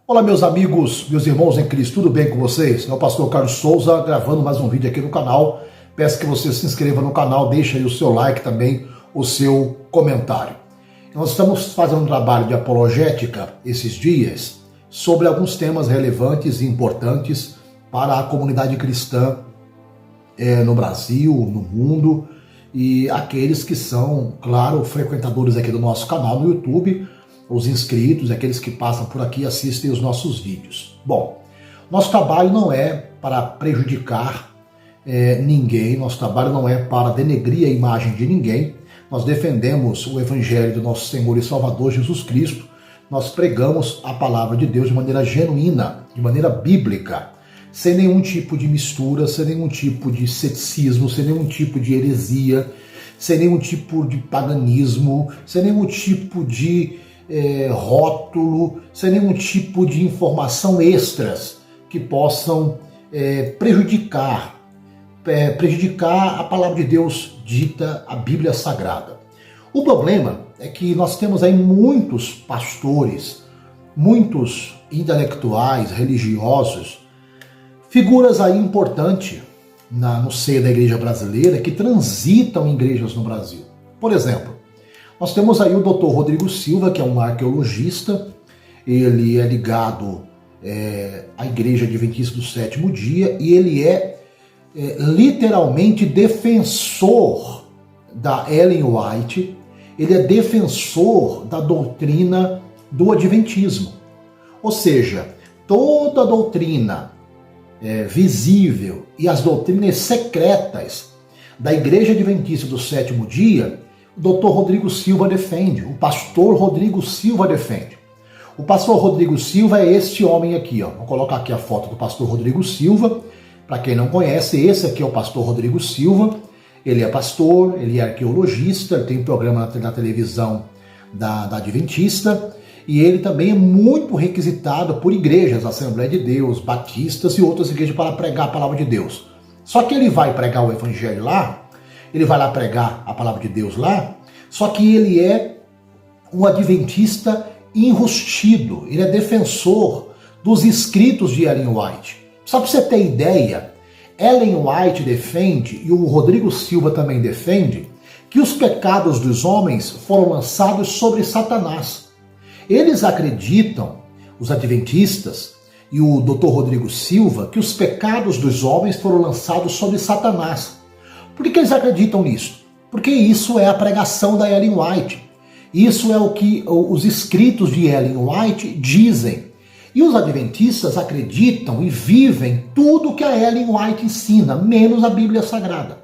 Olá meus amigos, meus irmãos em Cristo, tudo bem com vocês? É o pastor Carlos Souza gravando mais um vídeo aqui no canal. Peço que você se inscreva no canal, deixe aí o seu like também, o seu comentário. Nós estamos fazendo um trabalho de apologética esses dias sobre alguns temas relevantes e importantes para a comunidade cristã no Brasil, no mundo e aqueles que são, claro, frequentadores aqui do nosso canal no YouTube, os inscritos, aqueles que passam por aqui e assistem os nossos vídeos. Bom, nosso trabalho não é para prejudicar ninguém, nosso trabalho não é para denegrir a imagem de ninguém. Nós defendemos o Evangelho do nosso Senhor e Salvador Jesus Cristo, nós pregamos a palavra de Deus de maneira genuína, de maneira bíblica, sem nenhum tipo de mistura, sem nenhum tipo de ceticismo, sem nenhum tipo de heresia, sem nenhum tipo de paganismo, sem nenhum tipo de rótulo, sem nenhum tipo de informação extras que possam prejudicar a palavra de Deus dita, a Bíblia Sagrada. O problema é que nós temos aí muitos pastores, muitos intelectuais, religiosos, figuras aí importantes no seio da igreja brasileira que transitam em igrejas no Brasil. Por exemplo, nós temos aí o Dr. Rodrigo Silva, que é um arqueologista, ele é ligado à Igreja Adventista do Sétimo Dia e ele é literalmente defensor da Ellen White, ele é defensor da doutrina do Adventismo. Ou seja, toda a doutrina visível e as doutrinas secretas da Igreja Adventista do Sétimo Dia, o Dr. Rodrigo Silva defende, o pastor Rodrigo Silva defende. O pastor Rodrigo Silva é este homem aqui, ó. Vou colocar aqui a foto do pastor Rodrigo Silva. Para quem não conhece, esse aqui é o pastor Rodrigo Silva. Ele é pastor, ele é arqueologista, ele tem um programa na televisão da Adventista e ele também é muito requisitado por igrejas, Assembleia de Deus, batistas e outras igrejas para pregar a palavra de Deus. Só que ele vai pregar o evangelho lá, ele vai lá pregar a palavra de Deus lá, só que ele é um adventista enrustido, ele é defensor dos escritos de Ellen White. Só para você ter ideia, Ellen White defende, e o Rodrigo Silva também defende, que os pecados dos homens foram lançados sobre Satanás. Eles acreditam, os adventistas e o Dr. Rodrigo Silva, que os pecados dos homens foram lançados sobre Satanás. Por que eles acreditam nisso? Porque isso é a pregação da Ellen White. Isso é o que os escritos de Ellen White dizem. E os adventistas acreditam e vivem tudo que a Ellen White ensina, menos a Bíblia Sagrada.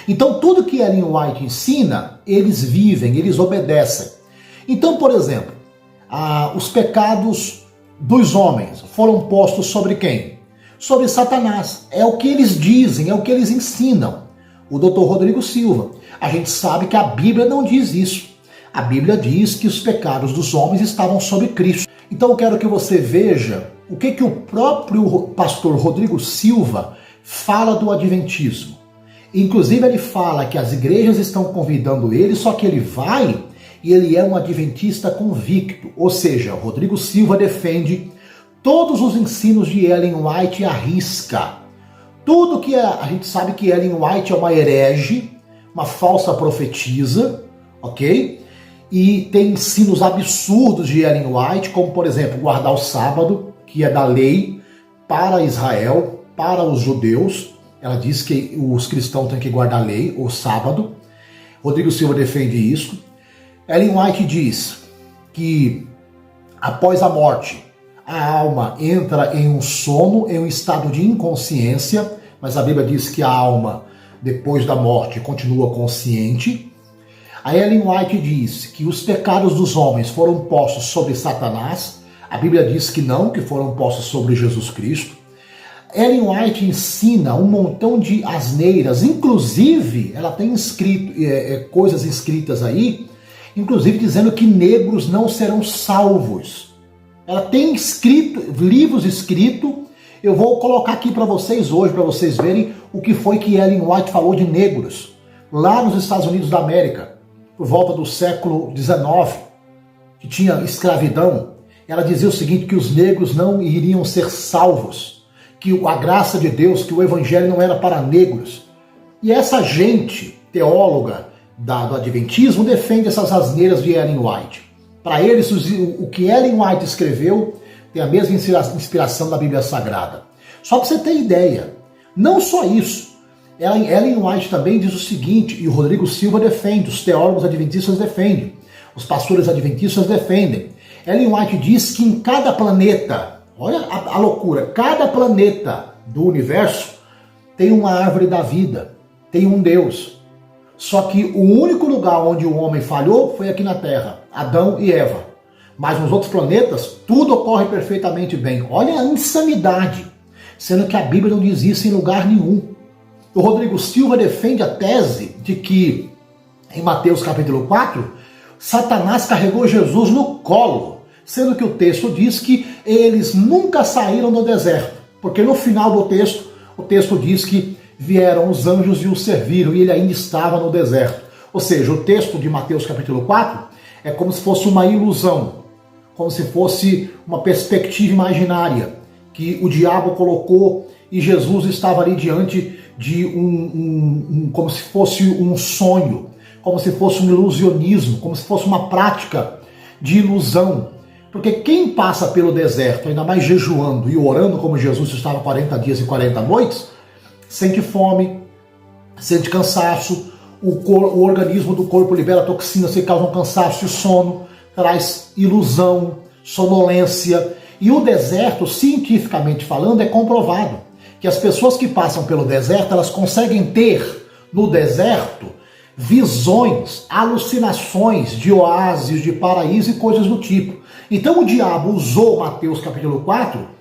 Então tudo que Ellen White ensina, eles vivem, eles obedecem. Então, por exemplo, os pecados dos homens foram postos sobre quem? Sobre Satanás. É o que eles dizem, é o que eles ensinam. O Dr. Rodrigo Silva. A gente sabe que a Bíblia não diz isso. A Bíblia diz que os pecados dos homens estavam sobre Cristo. Então eu quero que você veja o que o próprio pastor Rodrigo Silva fala do adventismo. Inclusive ele fala que as igrejas estão convidando ele, só que ele vai e ele é um adventista convicto. Ou seja, Rodrigo Silva defende todos os ensinos de Ellen White à risca. Tudo que a gente sabe que Ellen White é uma herege, uma falsa profetisa, ok? E tem ensinos absurdos de Ellen White, como por exemplo, guardar o sábado, que é da lei para Israel, para os judeus. Ela diz que os cristãos têm que guardar a lei, o sábado. Rodrigo Silva defende isso. Ellen White diz que após a morte, a alma entra em um sono, em um estado de inconsciência, mas a Bíblia diz que a alma, depois da morte, continua consciente. A Ellen White diz que os pecados dos homens foram postos sobre Satanás. A Bíblia diz que não, que foram postos sobre Jesus Cristo. Ellen White ensina um montão de asneiras, inclusive ela tem coisas escritas aí, inclusive dizendo que negros não serão salvos. Ela tem livros escritos, eu vou colocar aqui para vocês hoje, para vocês verem o que foi que Ellen White falou de negros, lá nos Estados Unidos da América, por volta do século XIX, que tinha escravidão. ela dizia o seguinte, que os negros não iriam ser salvos, que a graça de Deus, que o evangelho não era para negros. E essa gente, teóloga do Adventismo, defende essas asneiras de Ellen White. Para eles, o que Ellen White escreveu tem a mesma inspiração da Bíblia Sagrada. Só para você ter ideia, não só isso, Ellen White também diz o seguinte, e o Rodrigo Silva defende, os teólogos adventistas defendem, os pastores adventistas defendem. Ellen White diz que em cada planeta, olha a loucura, cada planeta do universo tem uma árvore da vida, tem um Deus. Só que o único lugar onde o homem falhou foi aqui na Terra, Adão e Eva. Mas nos outros planetas, tudo ocorre perfeitamente bem. Olha a insanidade, sendo que a Bíblia não diz isso em lugar nenhum. O Rodrigo Silva defende a tese de que, em Mateus capítulo 4, Satanás carregou Jesus no colo, sendo que o texto diz que eles nunca saíram do deserto, porque no final do texto, o texto diz que vieram os anjos e o serviram, e ele ainda estava no deserto. Ou seja, o texto de Mateus capítulo 4 é como se fosse uma ilusão, como se fosse uma perspectiva imaginária, que o diabo colocou e Jesus estava ali diante de como se fosse um sonho, como se fosse um ilusionismo, como se fosse uma prática de ilusão. Porque quem passa pelo deserto, ainda mais jejuando e orando como Jesus estava 40 dias e 40 noites, sente fome, sente cansaço, o organismo do corpo libera toxinas que causam cansaço e sono, traz ilusão, sonolência. E o deserto, cientificamente falando, é comprovado que as pessoas que passam pelo deserto, elas conseguem ter no deserto visões, alucinações de oásis, de paraíso e coisas do tipo. Então o diabo usou Mateus capítulo 4,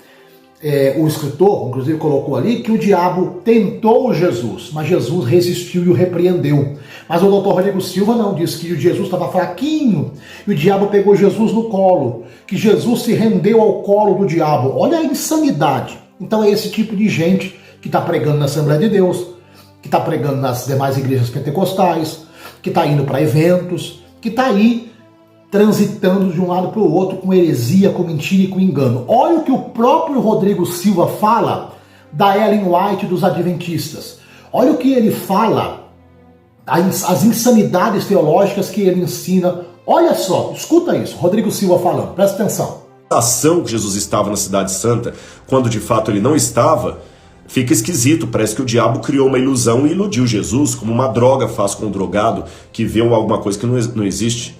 o escritor, inclusive, colocou ali que o diabo tentou Jesus, mas Jesus resistiu e o repreendeu. Mas o doutor Rodrigo Silva não, diz que o Jesus estava fraquinho e o diabo pegou Jesus no colo, que Jesus se rendeu ao colo do diabo. Olha a insanidade. Então é esse tipo de gente que está pregando na Assembleia de Deus, que está pregando nas demais igrejas pentecostais, que está indo para eventos, que está aí transitando de um lado para o outro com heresia, com mentira e com engano. Olha o que o próprio Rodrigo Silva fala da Ellen White dos Adventistas. Olha o que ele fala, as insanidades teológicas que ele ensina. Olha só, escuta isso, Rodrigo Silva falando, presta atenção. A ação que Jesus estava na Cidade Santa, quando de fato ele não estava, fica esquisito. Parece que o diabo criou uma ilusão e iludiu Jesus, como uma droga faz com um drogado que vê alguma coisa que não existe.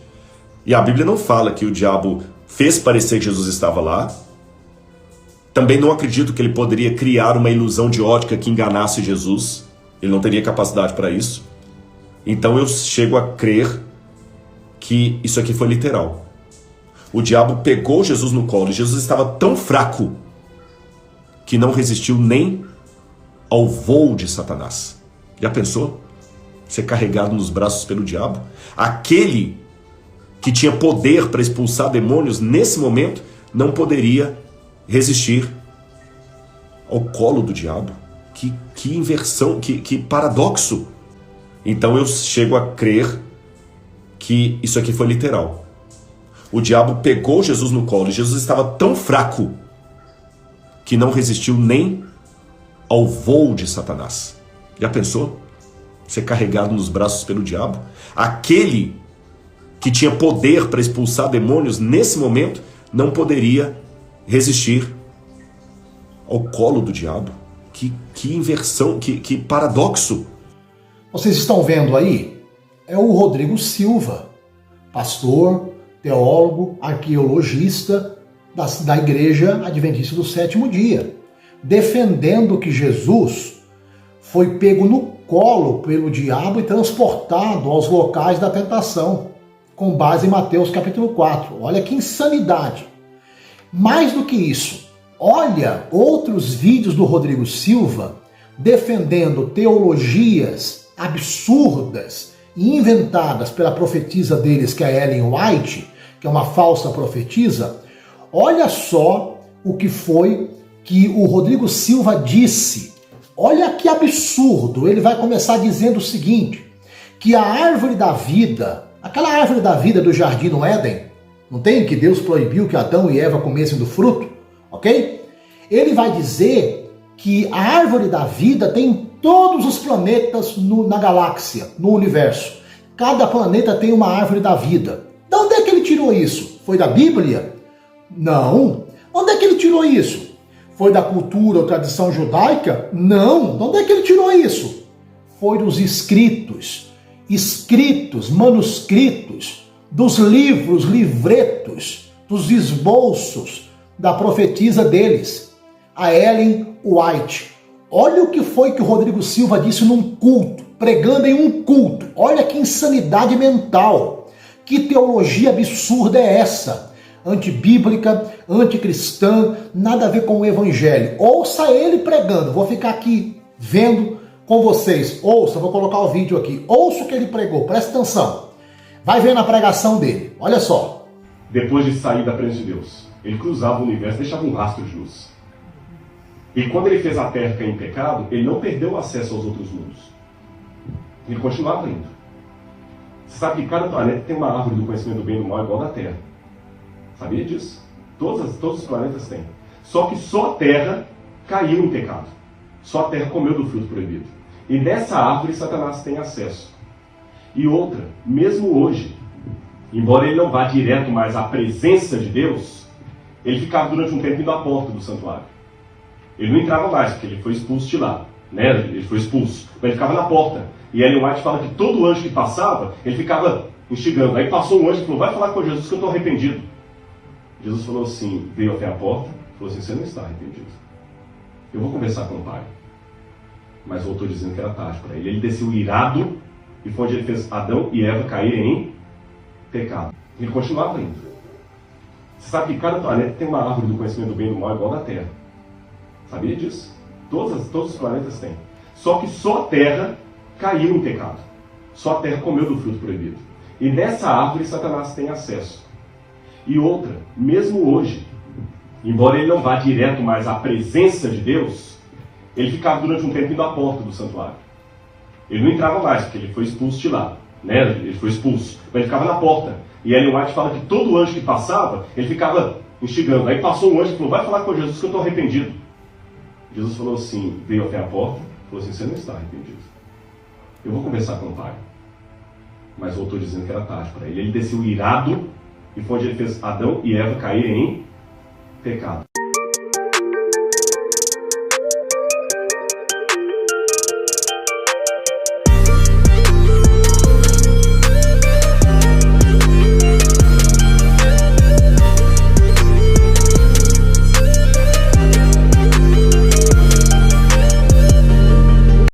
E a Bíblia não fala que o diabo fez parecer que Jesus estava lá. Também não acredito que ele poderia criar uma ilusão de ótica que enganasse Jesus. Ele não teria capacidade para isso. Então eu chego a crer que isso aqui foi literal. O diabo pegou Jesus no colo e Jesus estava tão fraco que não resistiu nem ao voo de Satanás. Já pensou? Ser carregado nos braços pelo diabo? Aquele que tinha poder para expulsar demônios, nesse momento, não poderia resistir ao colo do diabo. Que inversão, que paradoxo. Então eu chego a crer que isso aqui foi literal. O diabo pegou Jesus no colo e Jesus estava tão fraco que não resistiu nem ao voo de Satanás. Já pensou? Ser carregado nos braços pelo diabo? Aquele que tinha poder para expulsar demônios, nesse momento, não poderia resistir ao colo do diabo. Que inversão, que paradoxo. Vocês estão vendo aí? É o Rodrigo Silva, pastor, teólogo, arqueologista da Igreja Adventista do Sétimo Dia, defendendo que Jesus foi pego no colo pelo diabo e transportado aos locais da tentação, com base em Mateus capítulo 4. Olha que insanidade. Mais do que isso, olha outros vídeos do Rodrigo Silva defendendo teologias absurdas e inventadas pela profetisa deles, que é a Ellen White, que é uma falsa profetisa. Olha só o que foi que o Rodrigo Silva disse. Olha que absurdo. Ele vai começar dizendo o seguinte, que a árvore da vida, aquela árvore da vida do Jardim no Éden, Não tem que Deus proibiu que Adão e Eva comessem do fruto, ok? Ele vai dizer que a árvore da vida tem em todos os planetas na galáxia, no universo. Cada planeta tem uma árvore da vida. De onde é que ele tirou isso? Foi da Bíblia? Não. Onde é que ele tirou isso? Foi da cultura ou tradição judaica? Não. De onde é que ele tirou isso? Foi dos escritos, manuscritos, dos livros, livretos, dos esboços da profetisa deles, a Ellen White. Olha o que foi que o Rodrigo Silva disse num culto, pregando em um culto. Olha que insanidade mental. Que teologia absurda é essa? Antibíblica, anticristã, nada a ver com o evangelho. Ouça ele pregando. Vou ficar aqui vendo com vocês. Ouça, vou colocar o vídeo aqui. Ouça o que ele pregou, presta atenção. Vai ver na pregação dele. Olha só. Depois de sair da presença de Deus, ele cruzava o universo, deixava um rastro de luz. E quando ele fez a Terra cair em pecado, ele não perdeu o acesso aos outros mundos. Ele continuava indo. Você sabe que cada planeta tem uma árvore do conhecimento do bem e do mal igual da Terra. Sabia disso? Todos os planetas têm. Só que só a Terra caiu em pecado. Só a Terra comeu do fruto proibido. E nessa árvore Satanás tem acesso. E outra, mesmo hoje, embora ele não vá direto mais à presença de Deus, ele ficava durante um tempo indo à porta do santuário. Ele não entrava mais, porque ele foi expulso de lá. Né? Ele foi expulso. Mas ele ficava na porta. E Ellen White fala que todo anjo que passava, ele ficava instigando. Aí passou um anjo e falou, vai falar com Jesus que eu estou arrependido. Jesus falou assim, veio até a porta, falou assim, você não está arrependido. Eu vou conversar com o Pai. Mas voltou dizendo que era tarde para ele. Ele desceu irado, e foi onde ele fez Adão e Eva caírem em pecado. Ele continuava indo. Você sabe que cada planeta tem uma árvore do conhecimento do bem e do mal igual da Terra. Sabia disso? Todos os planetas têm. Só que só a Terra caiu em pecado. Só a Terra comeu do fruto proibido. E nessa árvore Satanás tem acesso. E outra, mesmo hoje, embora ele não vá direto mais à presença de Deus, ele ficava durante um tempo indo à porta do santuário. Ele não entrava mais, porque ele foi expulso de lá. Né? Ele foi expulso. Mas ele ficava na porta. E Ellen White fala que todo anjo que passava, ele ficava instigando. Aí passou um anjo e falou, vai falar com Jesus que eu estou arrependido. Jesus falou assim, veio até a porta, falou assim, você não está arrependido. Eu vou conversar com o Pai. Mas voltou dizendo que era tarde para ele. Ele desceu irado, e foi onde ele fez Adão e Eva caírem em pecado.